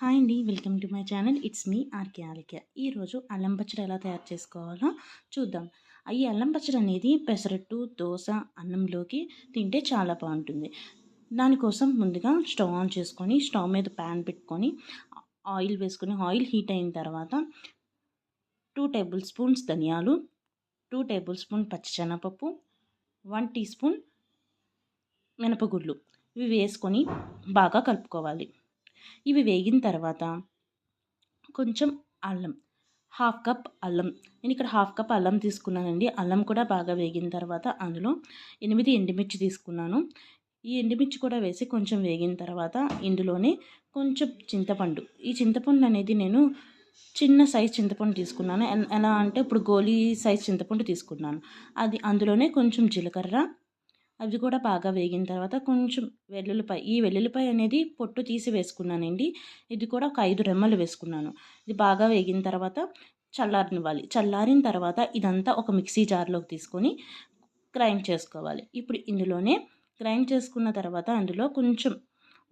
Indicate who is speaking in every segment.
Speaker 1: Hi అండి, welcome to my channel. It's me RK Alekhya. ఈరోజు అల్లం పచ్చడి ఎలా తయారు చేసుకోవాలో చూద్దాం. ఈ అల్లం పచ్చడి అనేది పెసరట్టు, దోశ, అన్నంలోకి తింటే చాలా బాగుంటుంది. దానికోసం ముందుగా స్టవ్ ఆన్ చేసుకొని స్టవ్ మీద ప్యాన్ పెట్టుకొని ఆయిల్ వేసుకొని ఆయిల్ హీట్ అయిన తర్వాత 2 టేబుల్ స్పూన్స్ ధనియాలు, 2 టేబుల్ స్పూన్ పచ్చిశనగపప్పు, 1 టీ స్పూన్ మినపగుళ్ళు ఇవి వేసుకొని బాగా కలుపుకోవాలి. ఇవి వేగిన తర్వాత కొంచెం అల్లం, హాఫ్ కప్ అల్లం, నేను ఇక్కడ హాఫ్ కప్ అల్లం తీసుకున్నానండి. అల్లం కూడా బాగా వేగిన తర్వాత అందులో 8 ఎండుమిర్చి తీసుకున్నాను. ఈ ఎండుమిర్చి కూడా వేసి కొంచెం వేగిన తర్వాత ఇందులోనే కొంచెం చింతపండు, ఈ చింతపండు అనేది నేను చిన్న సైజ్ చింతపండు తీసుకున్నాను. ఎలా అంటే ఇప్పుడు గోలీ సైజ్ చింతపండు తీసుకున్నాను. అది అందులోనే కొంచెం జీలకర్ర, అవి కూడా బాగా వేగిన తర్వాత కొంచెం వెల్లుల్లిపాయ, ఈ వెల్లుల్లిపాయ అనేది పొట్టు తీసి వేసుకున్నానండి. ఇది కూడా ఒక 5 రెమ్మలు వేసుకున్నాను. ఇది బాగా వేగిన తర్వాత చల్లారనివ్వాలి. చల్లారిన తర్వాత ఇదంతా ఒక మిక్సీ జార్లోకి తీసుకొని గ్రైండ్ చేసుకోవాలి. ఇప్పుడు ఇందులోనే గ్రైండ్ చేసుకున్న తర్వాత అందులో కొంచెం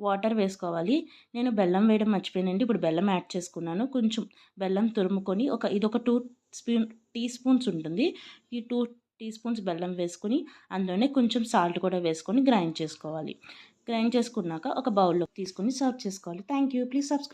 Speaker 1: వాటర్ వేసుకోవాలి. నేను బెల్లం వేయడం మర్చిపోయానండి. ఇప్పుడు బెల్లం యాడ్ చేసుకున్నాను. కొంచెం బెల్లం తురుముకొని ఇదొక 2 టీ స్పూన్స్ ఉంటుంది. ఈ 2 టీ స్పూన్స్ బెల్లం వేసుకొని అందులోనే కొంచెం సాల్ట్ కూడా వేసుకొని గ్రైండ్ చేసుకోవాలి. గ్రైండ్ చేసుకున్నాక ఒక బౌల్లోకి తీసుకొని సర్వ్ చేసుకోవాలి. Thank you. Please subscribe.